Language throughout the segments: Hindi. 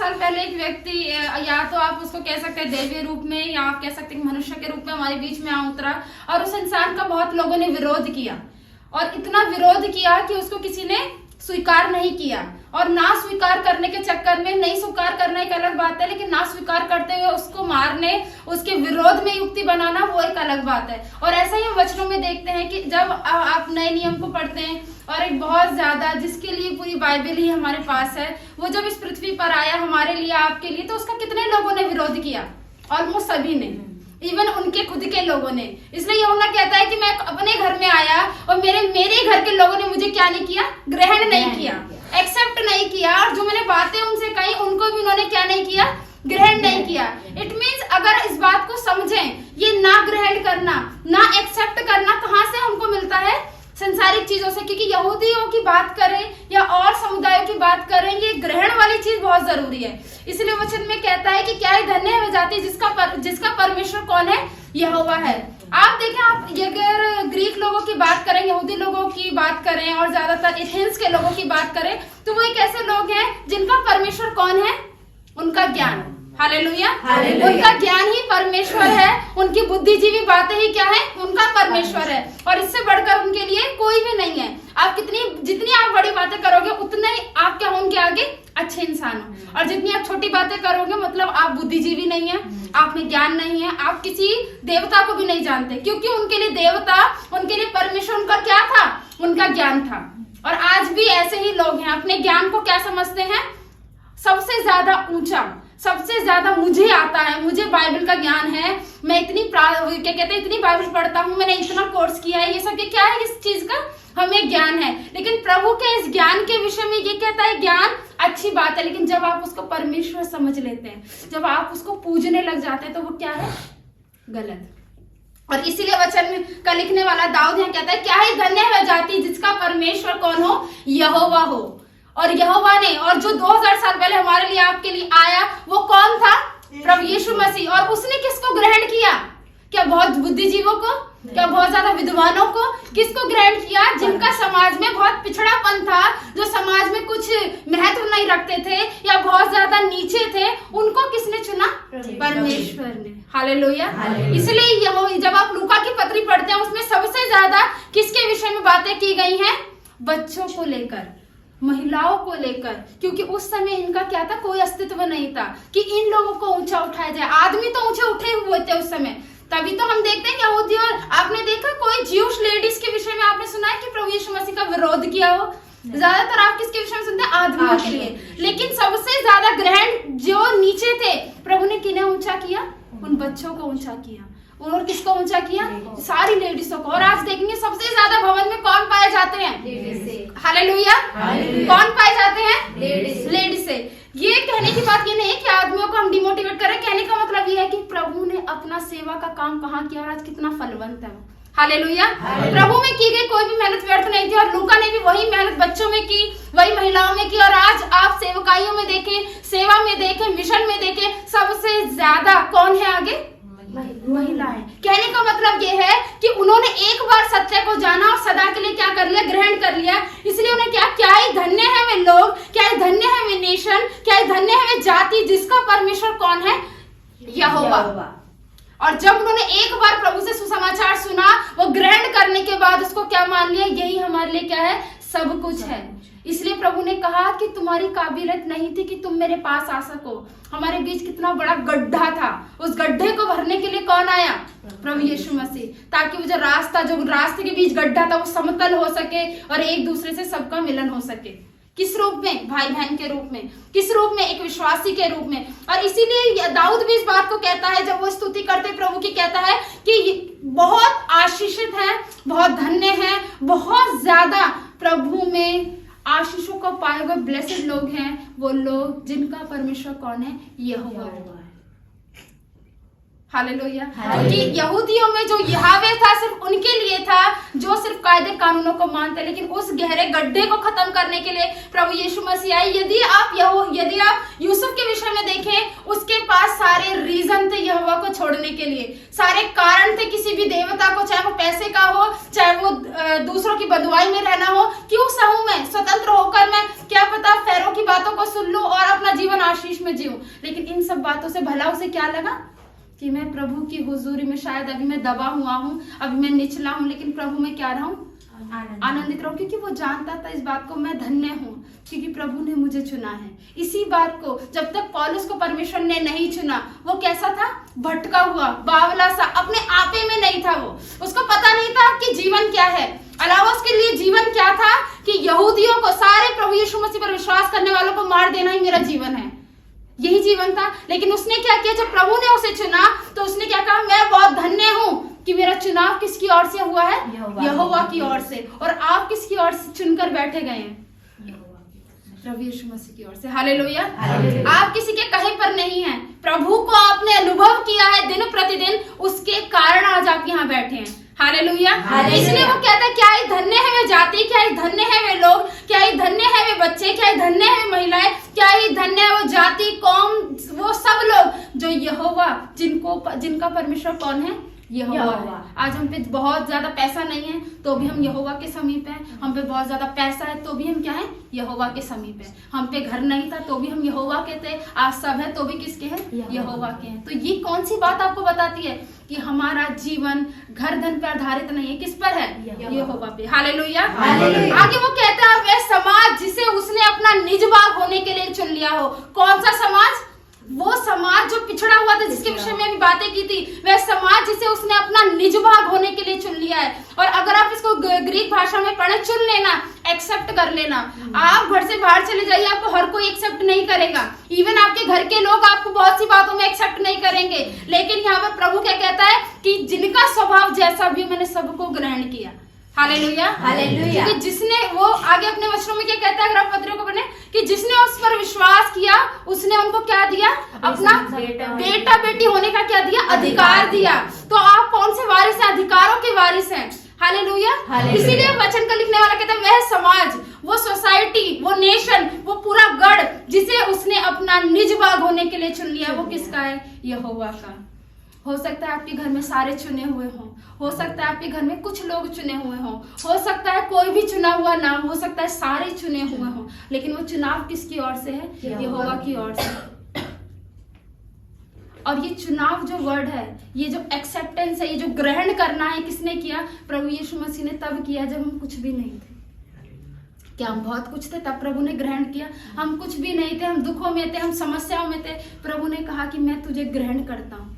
साल पहले एक व्यक्ति, या तो आप उसको कह सकते हैं दैवीय रूप में, या आप कह सकते हैं मनुष्य के रूप में हमारे बीच में आ उतरा, और उस इंसान का बहुत लोगों ने विरोध किया, और इतना विरोध किया कि उसको किसी ने स्वीकार नहीं किया। और ना स्वीकार करने के चक्कर में, नहीं स्वीकार करना एक अलग बात है, लेकिन ना स्वीकार करते हुए उसको मारने, उसके विरोध में युक्ति बनाना, वो एक अलग बात है। और ऐसा ही हम वचनों में देखते हैं कि जब आप नए नियम को पढ़ते हैं, और एक बहुत ज्यादा, जिसके लिए पूरी बाइबल ही हमारे पास है, वो जब इस पृथ्वी पर आया हमारे लिए, आपके लिए, तो उसका कितने लोगों ने विरोध किया? ऑलमोस्ट सभी ने, इवन उनके खुद के लोगों ने। इसलिए यूहन्ना कहता है कि मैं अपने घर में आया और मेरे घर के लोगों ने मुझे क्या नहीं किया? ग्रहण नहीं किया, एक्सेप्ट नहीं किया, और जो मैंने बातें उनसे कही उनको भी उन्होंने क्या नहीं किया? ग्रहण नहीं किया। इट मीन्स अगर इस बात को समझें, ये ना ग्रहण करना, ना एक्सेप्ट करना कहाँ से हमको मिलता है? संसारिक चीजों से। क्योंकि यहूदियों की बात करें या और समुदायों की बात करें, ये ग्रहण वाली चीज बहुत जरूरी है। इसलिए वचन में कहता है कि क्या ही धन्य है वह जाति जिसका परमेश्वर कौन है? यहोवा है। आप देखें, आप अगर ग्रीक लोगों की बात करें, यहूदी लोगों की बात करें, और ज्यादातर एथेंस के लोगों की बात करें, तो वो एक ऐसे लोग हैं जिनका परमेश्वर कौन है? उनका ज्ञान। हालेलुया। उनका ज्ञान ही परमेश्वर है, उनकी बुद्धिजीवी बातें ही क्या है? उनका परमेश्वर है, और इससे बढ़कर उनके लिए कोई भी नहीं है। आप जितनी आप बड़ी बातें करोगे, उतने ही आप क्या होंगे आगे? अच्छे इंसान हो। और जितनी आप छोटी बातें करोगे, मतलब आप बुद्धिजीवी नहीं है, आप में ज्ञान नहीं है, आप किसी देवता को भी नहीं जानते, क्योंकि उनके लिए देवता, उनके लिए परमेश्वर उनका क्या था? उनका ज्ञान था। और आज भी ऐसे ही लोग हैं, अपने ज्ञान को क्या समझते हैं? सबसे ज्यादा ऊंचा, सबसे ज्यादा मुझे आता है, मुझे बाइबल का ज्ञान है, मैं इतनी क्या कहते हैं, इतनी बाइबल पढ़ता हूँ, मैंने इतना कोर्स किया है, ये सब ये क्या है? इस चीज का हमें ज्ञान है। लेकिन प्रभु के इस ज्ञान के विषय में ये कहता है, ज्ञान अच्छी बात है, लेकिन जब आप उसको परमेश्वर समझ लेते हैं, जब आप उसको पूजने लग जाते हैं, तो वो क्या है? गलत। और इसीलिए वचन में का लिखने वाला दाऊद यहाँ कहता है, क्या ही धन्य है वह जाति जिसका परमेश्वर कौन हो? यहोवा हो। और यहोवा ने, और जो 2000 साल पहले हमारे लिए, आपके लिए आया, वो कौन था? प्रभु यीशु मसीह। और उसने किसको ग्रहण किया? क्या बहुत बुद्धिजीवों को? क्या बहुत ज्यादा विद्वानों को? किसको ग्रहण किया? जिनका समाज में बहुत पिछड़ापन था, जो समाज में कुछ महत्व नहीं रखते थे या बहुत ज्यादा नीचे थे, उनको किसने चुना? परमेश्वर ने। हालेलुया। इसलिए जब आप लूका की पत्री पढ़ते हैं, उसमें सबसे ज्यादा किसके विषय में बातें की गई हैं? बच्चों को लेकर, महिलाओं को लेकर, क्योंकि उस समय इनका क्या था? कोई अस्तित्व नहीं था कि इन लोगों को ऊंचा उठाया जाए। आदमी तो ऊंचे उठे हुए थे उस समय, तभी तो हम देखते हैं यहूदी, और आपने देखा कोई ज्यूश लेडीज के विषय में आपने सुना है कि प्रभु यीशु मसीह का विरोध किया हो? ज्यादातर आप किसके विषय में सुनते हैं? आदमियों के लिए। लेकिन सबसे ज्यादा ग्रहण जो नीचे थे, प्रभु ने किन्हें ऊंचा किया? उन बच्चों को ऊंचा किया। और किसको ऊंचा किया? सारी लेडीजों को। और आज देखेंगे सबसे ज्यादा भवन में कौन पाए जाते हैं? हालेलुया। कौन पाए जाते हैं? लेडीज से। ये कहने की बात ये नहीं है कि आदमियों को हम डिमोटिवेट करें, कहने का मतलब ये है कि प्रभु ने अपना सेवा का काम कहाँ किया और आज कितना फलवंत है। हालेलुया। प्रभु में की गई कोई भी मेहनत व्यर्थ नहीं थी, और लूका ने भी वही मेहनत बच्चों में की, वही महिलाओं में की। और आज आप सेवकाइयों में देखें, सेवा में देखें, मिशन में देखें, सबसे ज्यादा कौन है आगे? महिलाएं। कहने का मतलब ये है कि उन्होंने एक बार सत्य को जाना और सदा के लिए क्या कर लिया? ग्रहण कर लिया। इसलिए उन्हें क्या ही धन्य है वे लोग, क्या ही धन्य है वे नेशन, क्या ही धन्य है वे जाति जिसका परमेश्वर कौन है? यहोवा। और जब उन्होंने एक बार प्रभु से सुसमाचार सुना, वो ग्रहण करने के बाद उसको क्या मान लिया? यही हमारे लिए क्या है? सब कुछ है। इसलिए प्रभु ने कहा कि तुम्हारी काबिलियत नहीं थी कि तुम मेरे पास आ सको। हमारे बीच कितना बड़ा गड्ढा था, उस गड्ढे को भरने के लिए कौन आया? प्रभु यीशु मसीह, ताकि वो जो रास्ते के बीच गड्ढा था वो समतल हो सके और एक दूसरे से सबका मिलन हो सके। किस रूप में? भाई बहन के रूप में। किस रूप में? एक विश्वासी के रूप में। और इसीलिए दाऊद भी इस बात को कहता है, जब वो स्तुति करते प्रभु की, कहता है कि बहुत आशीषित है, बहुत धन्य है, बहुत ज्यादा प्रभु में आशीषों को पाए हुए ब्लेसेड लोग हैं वो लोग जिनका परमेश्वर कौन है? यहोवा है। हालेलुया। कि यहूदियों में जो यहोवा था सिर्फ उनके लिए था जो सिर्फ कायदे कानूनों को मानते, लेकिन उस गहरे गड्ढे को खत्म करने के लिए प्रभु यीशु मसीह आए। यदि आप यूसुफ के विषय में देखें, उसके पास सारे रीजन थे यहोवा को छोड़ने के लिए, सारे कारण थे किसी भी देवता को, चाहे वो पैसे का हो, चाहे वो दूसरों की बंधुआई में रहना हो। क्यों सहूं मैं? स्वतंत्र होकर मैं क्या पता फेरो की बातों को सुन लूं और अपना जीवन आशीष में जीऊं। लेकिन इन सब बातों से भला उसे क्या लगा कि मैं प्रभु की हुजूरी में शायद अभी मैं दबा हुआ हूँ, अभी मैं निचला हूँ, लेकिन प्रभु में क्या रहा हूँ, आनंदित रहूं, क्योंकि वो जानता था इस बात को, मैं धन्य हूँ क्योंकि प्रभु ने मुझे चुना है। इसी बात को जब तक पौलुस को परमेश्वर ने नहीं चुना, वो कैसा था, भटका हुआ, बावला सा, अपने आपे में नहीं था। वो उसको पता नहीं था कि जीवन क्या है। अलावा उसके लिए जीवन क्या था कि यहूदियों को, सारे प्रभु यीशु मसीह पर विश्वास करने वालों को मार देना ही मेरा जीवन है, यही जीवन था। लेकिन उसने क्या किया, जब प्रभु ने उसे चुना तो उसने क्या कहा, मैं बहुत धन्य हूँ कि मेरा चुनाव किसकी ओर से हुआ है, यहोवा की ओर से। और आप किसकी ओर से चुनकर बैठे गए हैं, प्रभु यीशु मसीह की ओर से। हालेलुया। आप किसी के कहे पर नहीं हैं, प्रभु को आपने अनुभव किया है दिन प्रतिदिन, उसके कारण आज आप यहाँ बैठे हैं। हालेलुया। इसलिए वो कहता है क्या ही धन्य है वे जाति, क्या ही धन्य है वे लोग, क्या ही धन्य है वे बच्चे, क्या ही धन्य है वे महिलाएं, क्या ही धन्य है वो जाति, कौम, वो सब लोग जो यहोवा, जिनका परमेश्वर कौन है, यहोवा। आज हम पे बहुत ज्यादा पैसा नहीं है तो भी हम यहोवा के समीप हैं, हम पे बहुत ज्यादा पैसा है तो भी हम क्या है, यहोवा के समीप है। हम पे घर नहीं था तो भी हम यहोवा के थे, आज सब है तो भी किसके हैं, यहोवा के हैं। तो ये कौन सी बात आपको बताती है कि हमारा जीवन घर धन पे आधारित नहीं है, किस पर है, यहोवा पे। हालेलुया। आगे वो कहता है वह समाज जिसे उसने अपना निज भाग होने के लिए चुन लिया हो। कौन सा समाज, वो समाज जो पिछड़ा हुआ था, जिसके विषय में अभी बातें की थी, वह समाज जिसे उसने अपना निज भाग होने के लिए चुन लिया है। और अगर आप इसको ग्रीक भाषा में पढ़े, चुन लेना, एक्सेप्ट कर लेना। आप घर से बाहर चले जाइए, आपको हर कोई एक्सेप्ट नहीं करेगा, इवन आपके घर के लोग आपको बहुत सी बातों में एक्सेप्ट नहीं करेंगे। लेकिन यहाँ पर प्रभु क्या कहता है कि जिनका स्वभाव जैसा भी, मैंने सबको ग्रहण किया। हालेलुया। हालेलुया। जिसने, वो आगे अपने वचनों में क्या कहता है, अगर आप पत्रों को पढ़े, कि जिसने उस पर विश्वास किया उसने उनको क्या दिया, अपना बेटा बेटी होने का क्या दिया, अधिकार दिया। तो आप कौन से वारिस हैं, अधिकारों के वारिस हैं। हालेलुया। इसीलिए वचन का लिखने वाला कहता है वह समाज, वो सोसाइटी, वो नेशन, वो पूरा गढ़ जिसे उसने अपना निज भाग होने के लिए चुन लिया, वो किसका है, यहोवा का। हो सकता है आपके घर में सारे चुने हुए हों, हो सकता है आपके घर में कुछ लोग चुने हुए हों, हो सकता है कोई भी चुना हुआ ना हो सकता है सारे चुने हुए हों, लेकिन वो चुनाव किसकी ओर से है, यहोवा की ओर से। और ये चुनाव जो वर्ड है, ये जो एक्सेप्टेंस है, ये जो ग्रहण करना है, किसने किया, प्रभु यीशु मसीह ने तब किया जब हम कुछ भी नहीं थे। क्या हम बहुत कुछ थे तब प्रभु ने ग्रहण किया? हम कुछ भी नहीं थे, हम दुखों में थे, हम समस्याओं में थे, प्रभु ने कहा कि मैं तुझे ग्रहण करता हूँ,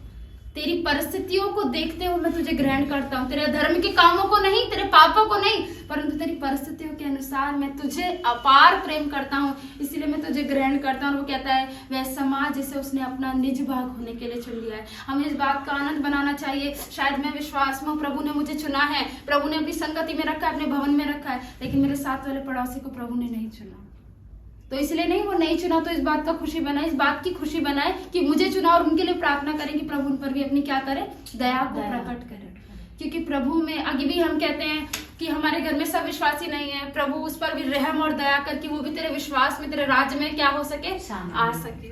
तेरी परिस्थितियों को देखते हुए मैं तुझे ग्रहण करता हूँ, तेरे धर्म के कामों को नहीं, तेरे पापों को नहीं, परंतु तेरी परिस्थितियों के अनुसार मैं तुझे अपार प्रेम करता हूँ, इसलिए मैं तुझे ग्रहण करता हूँ। और वो कहता है वह समाज जिसे उसने अपना निज भाग होने के लिए चुन लिया है। हमें इस बात का आनंद बनाना चाहिए, शायद मैं विश्वास में हूँ, प्रभु ने मुझे चुना है, प्रभु ने अपनी संगति में रखा है, अपने भवन में रखा है, लेकिन मेरे साथ वाले पड़ोसी को प्रभु ने नहीं चुना। तो इसलिए नहीं, वो नहीं चुना तो इस बात का खुशी बनाए, इस बात की खुशी बनाए कि मुझे चुना, और उनके लिए प्रार्थना करें कि प्रभु उन पर भी अपनी क्या करे, दया को प्रकट करे। क्योंकि प्रभु में, आगे भी हम कहते हैं कि हमारे घर में सब विश्वासी नहीं है, प्रभु उस पर भी रहम और दया कर कि वो भी तेरे विश्वास में, तेरे राज्य में क्या हो सके, आ सके।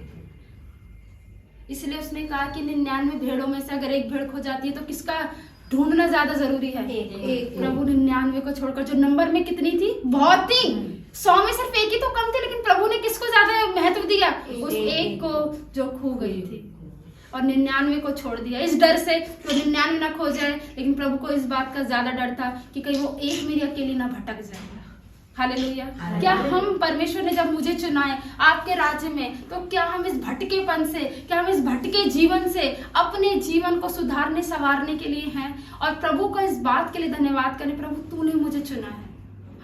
इसलिए उसने कहा कि 99 भेड़ों में से अगर एक भेड़ खो जाती है तो किसका ढूंढना ज्यादा जरूरी है, एक। प्रभु 99 को छोड़कर, जो नंबर में कितनी थी, बहुत थी, 100 में सिर्फ एक ही तो कम थे, लेकिन प्रभु ने किसको ज्यादा महत्व दिया, उस एक को जो खो गई थी, और 99 को छोड़ दिया, इस डर से कि 99 ना खो जाए। लेकिन प्रभु को इस बात का ज्यादा डर था कि कहीं वो एक मेरी अकेली ना भटक जाए। हालेलुया। क्या हम, परमेश्वर ने जब मुझे चुना है आपके राज्य में, तो क्या हम इस भटकेपन से, क्या हम इस भटके जीवन से अपने जीवन को सुधारने संवारने के लिए हैं, और प्रभु को इस बात के लिए धन्यवाद करें, प्रभु तूने मुझे चुना है।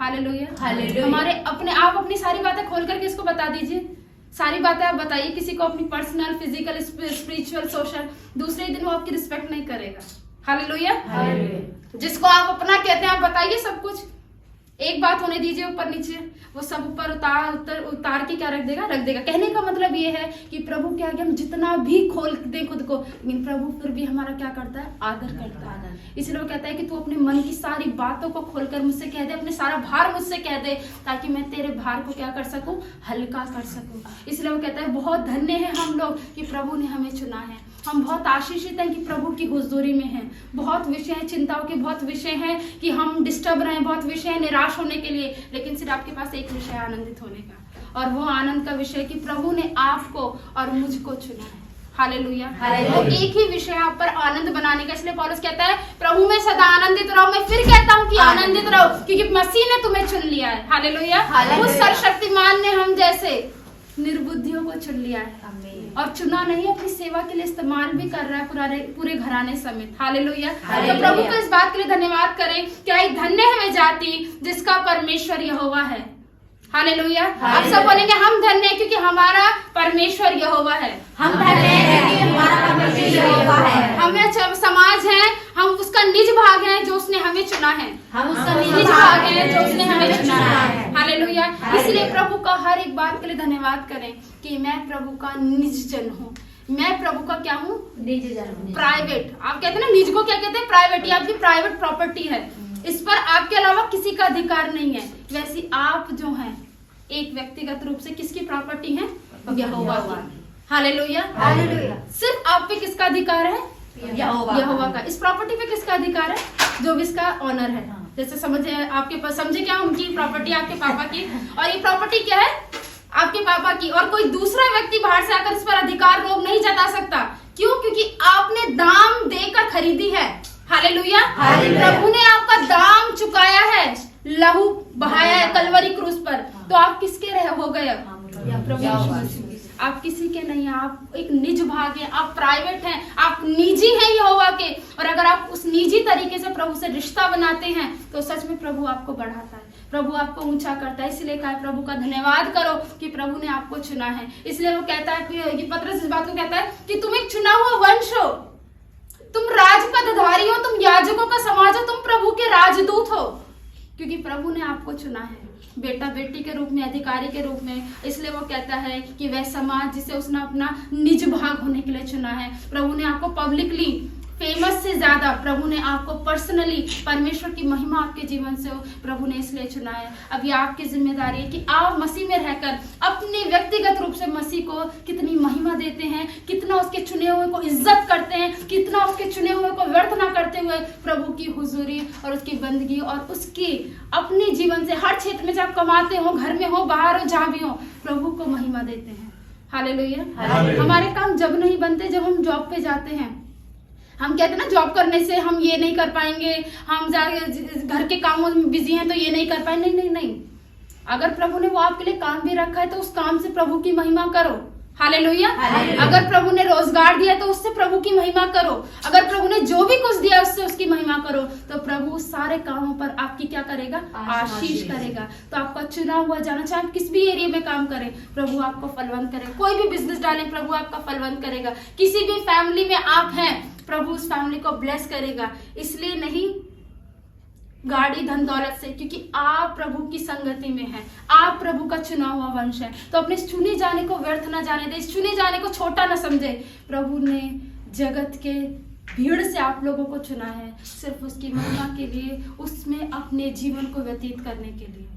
हालेलुया। हालेलुया। हमारे अपने, आप अपनी सारी बातें खोल करके इसको बता दीजिए, सारी बातें आप बताइए किसी को, अपनी पर्सनल, फिजिकल, स्पिरिचुअल, सोशल, दूसरे दिन वो आपकी रिस्पेक्ट नहीं करेगा। हालेलुया। जिसको आप अपना कहते हैं आप बताइए सब कुछ, एक बात होने दीजिए ऊपर नीचे, वो सब ऊपर उतार के क्या रख देगा। कहने का मतलब ये है कि प्रभु के आगे हम जितना भी खोल दे खुद को, लेकिन प्रभु फिर भी हमारा क्या करता है, आदर करता है। इसलिए वो कहता है कि तू अपने मन की सारी बातों को खोलकर मुझसे कह दे, अपने सारा भार मुझसे कह दे, ताकि मैं तेरे भार को क्या कर सकूं, हल्का कर सकूं। इसलिए वो कहता है बहुत धन्य है हम लोग कि प्रभु ने हमें चुना है। हम बहुत आशीषित हैं कि प्रभु की हुजूरी में हैं। बहुत विषय हैं, चिंताओं के बहुत विषय हैं कि हम डिस्टर्ब रहे हैं, बहुत विषय है निराश होने के लिए, लेकिन सिर्फ आपके पास एक विषय है आनंदित होने का। और वो आनंद का विषय कि प्रभु ने आपको और मुझको चुना है। हालेलुया। हालेलुया। वो एक ही विषय है आप पर आनंद बनाने का, इसलिए पौलुस कहता है प्रभु में सदा आनंदित रहो। मैं फिर कहता हूँ कि आनंदित रहो, क्योंकि मसीह ने तुम्हें चुन लिया है। हालेलुया। हालेलुया। उस सर्वशक्तिमान ने हम जैसे निर्बुद्धियों को चुन लिया है, आमीन। और चुना नहीं, अपनी सेवा के लिए इस्तेमाल भी कर रहा है पूरे घराने समेत। हालेलुया। तो हालेलुया। प्रभु को इस बात के लिए धन्यवाद करें, क्या ही धन्य है वह जाति जिसका परमेश्वर यहोवा है। हालेलुया। आप सब बोलेंगे हम धन्य हैं क्योंकि हमारा परमेश्वर यहोवा है। हम धन्य हैं क्योंकि हमारा परमेश्वर यहोवा है। हमें जब समाज है, हम उसका निज भाग है जो उसने हमें चुना है। हम उसका निज भाग है जो उसने हमें चुना है। हालेलुया। इसलिए प्रभु का हर एक बात के लिए धन्यवाद करें कि मैं प्रभु का निज जन हूँ। मैं प्रभु का क्या हूँ? निज जन। प्राइवेट। आप कहते हैं ना निज को क्या कहते हैं? प्राइवेट। ये आपकी प्राइवेट प्रॉपर्टी है, इस पर आपके अलावा किसी का अधिकार नहीं है। वैसे आप जो हैं एक व्यक्तिगत रूप से किसकी प्रॉपर्टी है? यहोवा की। हालेलुया। हालेलुया। सिर्फ आप पे किसका अधिकार है? यहोवा का। इस प्रॉपर्टी पे किसका अधिकार है? जो भी इसका ऑनर है। जैसे समझे आपके पास, समझे क्या उनकी प्रॉपर्टी आपके पापा की, और ये प्रॉपर्टी क्या है? आपके पापा की। और कोई दूसरा व्यक्ति बाहर से आकर इस पर अधिकार रोक नहीं जता सकता। क्यों? क्योंकि आपने दाम देकर खरीदी है। हालेलुया। प्रभु ने आपका दाम चुकाया है, लहू बहाया है कलवरी क्रूस पर। तो आप किसके हो गए? प्रभु यीशु मसीह। आप किसी के नहीं हैं, आप एक निज भाग हैं, आप प्राइवेट हैं, आप निजी हैं यहोवा के। और अगर आप उस निजी तरीके से प्रभु से रिश्ता बनाते हैं तो सच में प्रभु आपको बढ़ाता है, प्रभु आपको ऊंचा करता है। इसलिए कहा प्रभु का धन्यवाद करो कि प्रभु ने आपको चुना है। इसलिए वो कहता है कि पतरस इस बात को कहता है कि तुम एक चुना हुआ वंश हो, तुम राजपदधारी हो, तुम याजकों का समाज हो, तुम प्रभु के राजदूत हो, क्योंकि प्रभु ने आपको चुना है बेटा बेटी के रूप में, अधिकारी के रूप में। इसलिए वो कहता है कि वह समाज जिसे उसने अपना निज भाग होने के लिए चुना है। प्रभु ने आपको पब्लिकली फेमस से ज्यादा प्रभु ने आपको पर्सनली परमेश्वर की महिमा आपके जीवन से प्रभु ने इसलिए चुना है। अभी आपकी जिम्मेदारी है कि आप मसीह में रहकर अपने व्यक्तिगत रूप से मसीह को कितनी महिमा देते हैं, कितना उसके चुने हुए को इज्जत करते हैं, कितना उसके चुने हुए को व्यर्थ ना करते हुए प्रभु की हुजूरी और उसकी बंदगी और उसकी अपने जीवन से हर क्षेत्र में जब कमाते हो, घर में हो, बाहर हो, जहाँ भी हो, प्रभु को महिमा देते हैं। हालेलुया। हमारे काम जब नहीं बनते जब हम जॉब पे जाते हैं। हम कहते हैं ना जॉब करने से हम ये नहीं कर पाएंगे, हम घर के कामों में बिजी हैं तो ये नहीं कर पाएंगे। नहीं नहीं नहीं, अगर प्रभु ने वो आपके लिए काम भी रखा है तो उस काम से प्रभु की महिमा करो। हालेलुया। अगर प्रभु ने रोजगार दिया तो उससे प्रभु की महिमा करो। अगर प्रभु ने जो भी कुछ दिया उससे उसकी महिमा करो। तो प्रभु सारे कामों पर आपकी क्या करेगा? आशीष करेगा। तो आपका चुना हुआ जाना, चाहे आप किस भी एरिया में काम करें, प्रभु आपको फलवंत करेगा। कोई भी बिजनेस डालें, प्रभु आपका फलवंत करेगा। किसी भी फैमिली में आप हैं, प्रभु उस फैमिली को ब्लेस करेगा। इसलिए नहीं गाड़ी धन दौलत से, क्योंकि आप प्रभु की संगति में हैं, आप प्रभु का चुना हुआ वंश है। तो अपने चुने जाने को व्यर्थ ना जाने दे, इस चुने जाने को छोटा ना समझे। प्रभु ने जगत के भीड़ से आप लोगों को चुना है सिर्फ उसकी महिमा के लिए, उसमें अपने जीवन को व्यतीत करने के लिए।